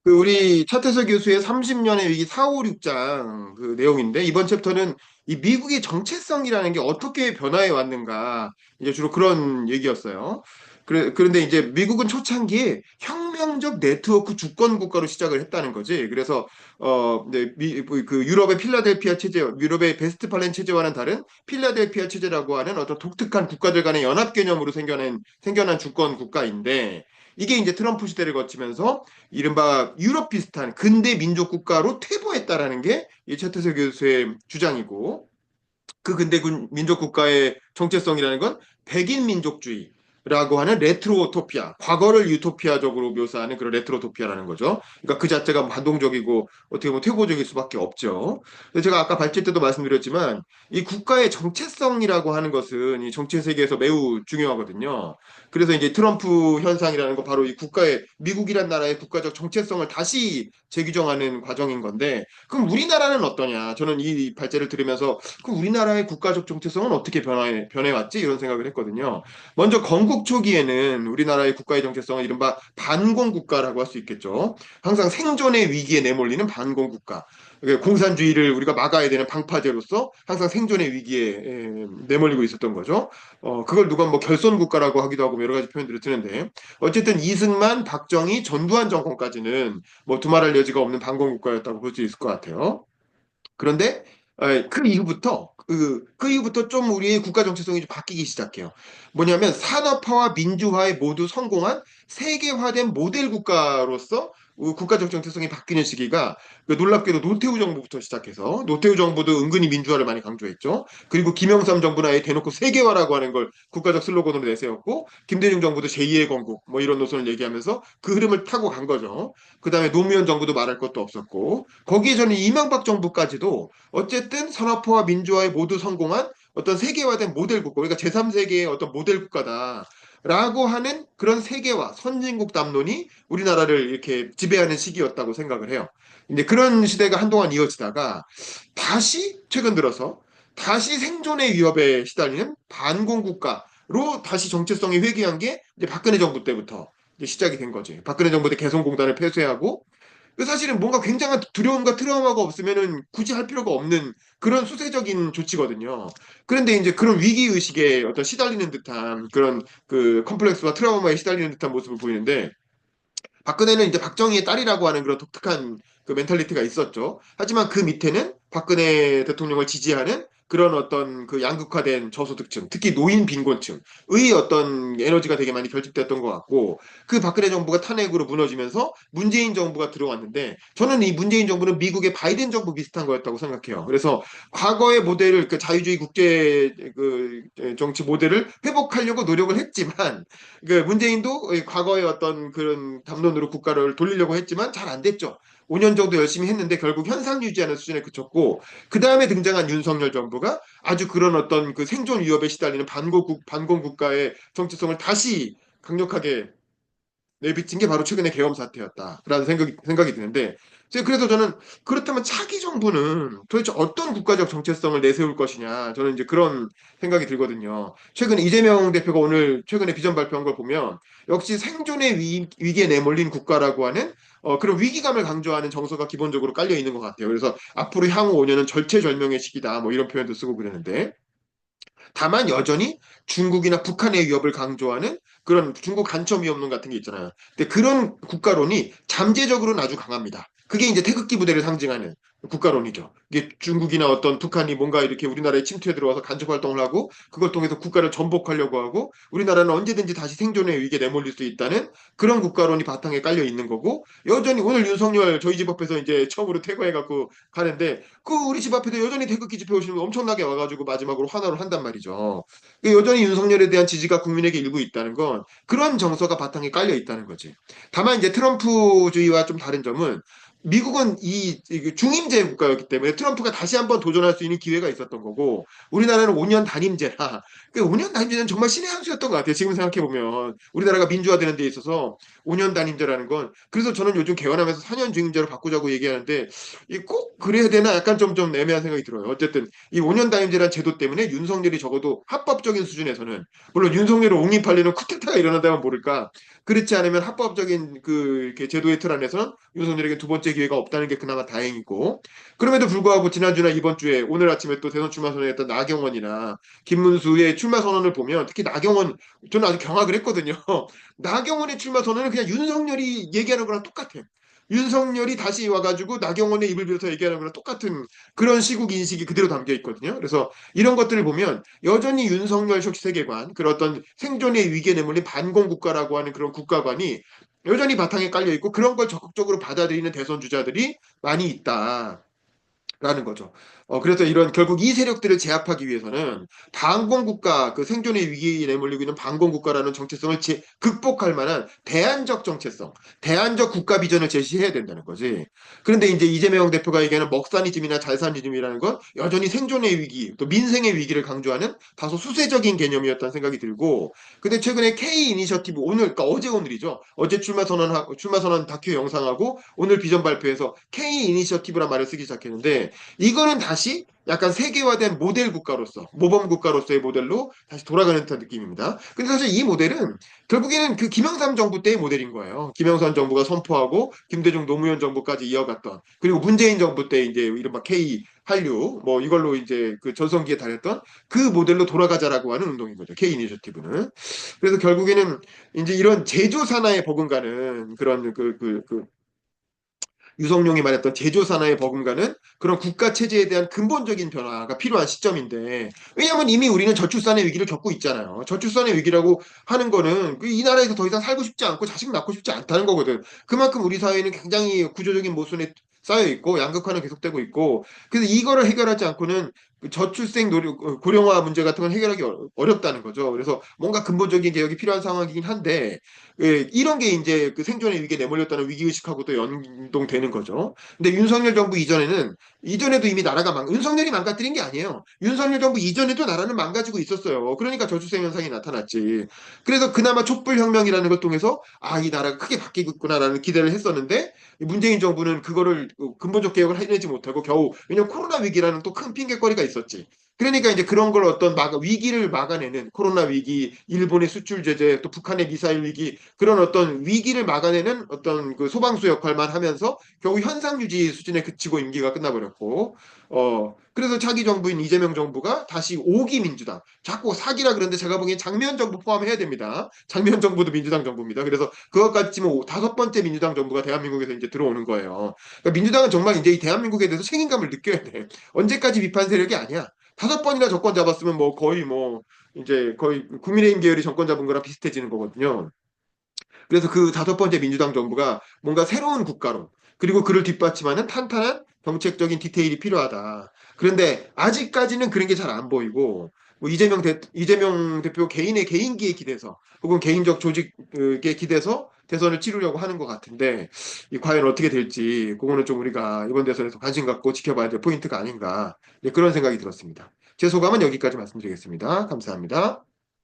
그 우리 차태석 교수의 30년의 위기 4, 5, 6장 그 내용인데 이번 챕터는 이 미국의 정체성이라는 게 어떻게 변화해 왔는가 이제 주로 그런 얘기였어요. 그런데 이제 미국은 초창기에 혁명적 네트워크 주권 국가로 시작을 했다는 거지. 그래서 그 유럽의 필라델피아 체제, 유럽의 베스트팔렌 체제와는 다른 필라델피아 체제라고 하는 어떤 독특한 국가들 간의 연합 개념으로 생겨난 주권 국가인데 이게 이제 트럼프 시대를 거치면서 이른바 유럽 비슷한 근대 민족 국가로 퇴보했다라는 게 이 차태석 교수의 주장이고 그 근대 민족 국가의 정체성이라는 건 백인 민족주의라고 하는 레트로토피아, 과거를 유토피아적으로 묘사하는 그런 레트로토피아라는 거죠. 그러니까 그 자체가 반동적이고 어떻게 보면 퇴보적일 수밖에 없죠. 그래서 제가 아까 발제 때도 말씀드렸지만 이 국가의 정체성이라고 하는 것은 이 정치 세계에서 매우 중요하거든요. 그래서 이제 트럼프 현상이라는 거 바로 이 국가의 미국이란 나라의 국가적 정체성을 다시 재규정하는 과정인 건데 그럼 우리나라는 어떠냐? 저는 이 발제를 들으면서 그 우리나라의 국가적 정체성은 어떻게 변해왔지? 이런 생각을 했거든요. 먼저 건국 초기에는 우리나라의 국가의 정체성은 이른바 반공국가라고 할 수 있겠죠. 항상 생존의 위기에 내몰리는 반공국가. 공산주의를 우리가 막아야 되는 방파제로서 항상 생존의 위기에 내몰리고 있었던 거죠. 그걸 누가 뭐 결손국가라고 하기도 하고 여러 가지 표현들을 쓰는데 어쨌든 이승만, 박정희, 전두환 정권까지는 뭐 두말할 여지가 없는 반공국가였다고 볼 수 있을 것 같아요. 그런데 그 이후부터 좀 우리의 국가 정체성이 좀 바뀌기 시작해요. 뭐냐면 산업화와 민주화에 모두 성공한 세계화된 모델 국가로서 국가적 정체성이 바뀌는 시기가 그 놀랍게도 노태우 정부부터 시작해서 노태우 정부도 은근히 민주화를 많이 강조했죠. 그리고 김영삼 정부는 아예 대놓고 세계화라고 하는 걸 국가적 슬로건으로 내세웠고 김대중 정부도 제2의 건국 뭐 이런 노선을 얘기하면서 그 흐름을 타고 간 거죠. 그다음에 노무현 정부도 말할 것도 없었고 거기에 저는 이명박 정부까지도 어쨌든 산업화와 민주화에 모두 성공한 어떤 세계화된 모델 국가, 그러니까 제3세계의 어떤 모델 국가다라고 하는 그런 세계화, 선진국 담론이 우리나라를 이렇게 지배하는 시기였다고 생각을 해요. 이제 그런 시대가 한동안 이어지다가 다시 최근 들어서 다시 생존의 위협에 시달리는 반공국가로 다시 정체성이 회귀한 게 이제 박근혜 정부 때부터 이제 시작이 된 거지. 박근혜 정부 때 개성공단을 폐쇄하고 그 사실은 뭔가 굉장한 두려움과 트라우마가 없으면은 굳이 할 필요가 없는 그런 수세적인 조치거든요. 그런데 이제 그런 위기 의식에 어떤 시달리는 듯한 그런 그 컴플렉스와 트라우마에 시달리는 듯한 모습을 보이는데 박근혜는 이제 박정희의 딸이라고 하는 그런 독특한 그 멘탈리티가 있었죠. 하지만 그 밑에는 박근혜 대통령을 지지하는 그런 어떤 그 양극화된 저소득층, 특히 노인 빈곤층의 어떤 에너지가 되게 많이 결집됐던 것 같고, 그 박근혜 정부가 탄핵으로 무너지면서 문재인 정부가 들어왔는데, 저는 이 문재인 정부는 미국의 바이든 정부 비슷한 거였다고 생각해요. 그래서 과거의 모델을, 그 자유주의 국제 그 정치 모델을 회복하려고 노력을 했지만, 그 문재인도 과거의 어떤 그런 담론으로 국가를 돌리려고 했지만 잘 안 됐죠. 5년 정도 열심히 했는데 결국 현상 유지하는 수준에 그쳤고 그 다음에 등장한 윤석열 정부가 아주 그런 어떤 그 생존 위협에 시달리는 반공 국가의 정체성을 다시 강력하게 내비친 게 바로 최근의 계엄 사태였다라는 생각이 드는데 그래서 저는 그렇다면 차기 정부는 도대체 어떤 국가적 정체성을 내세울 것이냐 저는 이제 그런 생각이 들거든요. 최근에 이재명 대표가 오늘 최근에 비전 발표한 걸 보면 역시 생존의 위기에 내몰린 국가라고 하는 그런 위기감을 강조하는 정서가 기본적으로 깔려 있는 것 같아요. 그래서 앞으로 향후 5년은 절체절명의 시기다 뭐 이런 표현도 쓰고 그러는데 다만 여전히 중국이나 북한의 위협을 강조하는 그런 중국 간첩 위협론 같은 게 있잖아요. 근데 그런 국가론이 잠재적으로는 아주 강합니다. 그게 이제 태극기 부대를 상징하는 국가론이죠. 이게 중국이나 어떤 북한이 뭔가 이렇게 우리나라에 침투해 들어와서 간첩 활동을 하고 그걸 통해서 국가를 전복하려고 하고 우리나라는 언제든지 다시 생존의 위기에 내몰릴 수 있다는 그런 국가론이 바탕에 깔려 있는 거고 여전히 오늘 윤석열 저희 집 앞에서 이제 처음으로 퇴거해갖고 가는데 그 우리 집 앞에도 여전히 태극기 집회 오시는 분 엄청나게 와가지고 마지막으로 환호를 한단 말이죠. 여전히 윤석열에 대한 지지가 국민에게 일부 있다는 건 그런 정서가 바탕에 깔려 있다는 거지. 다만 이제 트럼프주의와 좀 다른 점은 미국은 이 단임제 국가였기 때문에 트럼프가 다시 한번 도전할 수 있는 기회가 있었던 거고 우리나라는 5년 단임제라 그 5년 단임제는 정말 신의 한 수였던 것 같아요. 지금 생각해 보면 우리나라가 민주화되는 데 있어서 5년 단임제라는 건 그래서 저는 요즘 개헌하면서 4년 중임제로 바꾸자고 얘기하는데 이 꼭 그래야 되나 약간 좀 애매한 생각이 들어요. 어쨌든 이 5년 단임제라는 제도 때문에 윤석열이 적어도 합법적인 수준에서는 물론 윤석열을 옹립하려는 쿠데타가 일어난다면 모를까 그렇지 않으면 합법적인 그 이렇게 제도의 틀 안에서는 윤석열에게 두 번째 기회가 없다는 게 그나마 다행이고 그럼에도 불구하고 지난주나 이번 주에 오늘 아침에 또 대선 출마 선언했던 나경원이나 김문수의 출마 선언을 보면 특히 나경원 저는 아주 경악을 했거든요. 나경원의 출마 선언은 그냥 윤석열이 얘기하는 거랑 똑같아요. 윤석열이 다시 와가지고 나경원의 입을 빌어서 얘기하는 거랑 똑같은 그런 시국 인식이 그대로 담겨 있거든요. 그래서 이런 것들을 보면 여전히 윤석열식 세계관, 그런 어떤 생존의 위기에 내몰린 반공국가라고 하는 그런 국가관이 여전히 바탕에 깔려 있고 그런 걸 적극적으로 받아들이는 대선 주자들이 많이 있다. 라는 거죠. 그래서 이런 결국 이 세력들을 제압하기 위해서는 반공국가, 그 생존의 위기에 내몰리고 있는 반공국가라는 정체성을 극복할 만한 대안적 정체성, 대안적 국가 비전을 제시해야 된다는 거지. 그런데 이제 이재명 대표가 얘기하는 먹사니즘이나 잘사니즘이라는 건 여전히 생존의 위기, 또 민생의 위기를 강조하는 다소 수세적인 개념이었다는 생각이 들고, 근데 최근에 K 이니셔티브 오늘, 그러니까 어제 오늘이죠. 어제 출마 선언 다큐 영상하고 오늘 비전 발표에서 K 이니셔티브란 말을 쓰기 시작했는데 이거는 다시 약간 세계화된 모델 국가로서 모범 국가로서의 모델로 다시 돌아가는 듯한 느낌입니다. 근데 사실 이 모델은 결국에는 그 김영삼 정부 때의 모델인 거예요. 김영삼 정부가 선포하고 김대중 노무현 정부까지 이어갔던 그리고 문재인 정부 때 이제 이른바 K 한류 뭐 이걸로 이제 그 전성기에 달했던 그 모델로 돌아가자라고 하는 운동인 거죠. K 이니셔티브는. 그래서 결국에는 이제 이런 제조 산하에 버금가는 그런 유성룡이 말했던 제조 산하에 버금가는 그런 국가 체제에 대한 근본적인 변화가 필요한 시점인데 왜냐하면 이미 우리는 저출산의 위기를 겪고 있잖아요. 저출산의 위기라고 하는 거는 이 나라에서 더 이상 살고 싶지 않고 자식 낳고 싶지 않다는 거거든. 그만큼 우리 사회는 굉장히 구조적인 모순에 쌓여 있고 양극화는 계속되고 있고 그래서 이거를 해결하지 않고는 그 저출생 노력 고령화 문제 같은 건 해결하기 어렵다는 거죠. 그래서 뭔가 근본적인 개혁이 필요한 상황이긴 한데 예, 이런 게 이제 그 생존의 위기에 내몰렸다는 위기의식하고 또 연동되는 거죠. 근데 윤석열 정부 이전에도 이미 나라가 윤석열이 망가뜨린 게 아니에요. 윤석열 정부 이전에도 나라는 망가지고 있었어요. 그러니까 저출생 현상이 나타났지. 그래서 그나마 촛불혁명이라는 걸 통해서 아, 이 나라가 크게 바뀌겠구나라는 기대를 했었는데 문재인 정부는 그거를 근본적 개혁을 해내지 못하고 겨우 왜냐면 코로나 위기라는 또 큰 핑계거리가 있었지. 그러니까 이제 그런 걸 어떤 위기를 막아내는 코로나 위기, 일본의 수출 제재, 또 북한의 미사일 위기 그런 어떤 위기를 막아내는 어떤 그 소방수 역할만 하면서 결국 현상 유지 수준에 그치고 임기가 끝나버렸고, 그래서 차기 정부인 이재명 정부가 다시 5기 민주당, 자꾸 사기라 그러는데 제가 보기엔 장면 정부 포함해야 됩니다. 장면 정부도 민주당 정부입니다. 그래서 그것까지 치면 다섯 번째 민주당 정부가 대한민국에서 이제 들어오는 거예요. 그러니까 민주당은 정말 이제 이 대한민국에 대해서 책임감을 느껴야 돼. 언제까지 비판 세력이 아니야. 다섯 번이나 정권 잡았으면 뭐 거의 뭐 이제 거의 국민의힘 계열이 정권 잡은 거랑 비슷해지는 거거든요. 그래서 그 다섯 번째 민주당 정부가 뭔가 새로운 국가로 그리고 그를 뒷받침하는 탄탄한 정책적인 디테일이 필요하다. 그런데 아직까지는 그런 게 잘 안 보이고 뭐 이재명 대표 개인의 개인기에 기대서 혹은 개인적 조직에 기대서 대선을 치르려고 하는 것 같은데 이 과연 어떻게 될지 그거는 좀 우리가 이번 대선에서 관심 갖고 지켜봐야 될 포인트가 아닌가 그런 생각이 들었습니다. 제 소감은 여기까지 말씀드리겠습니다. 감사합니다.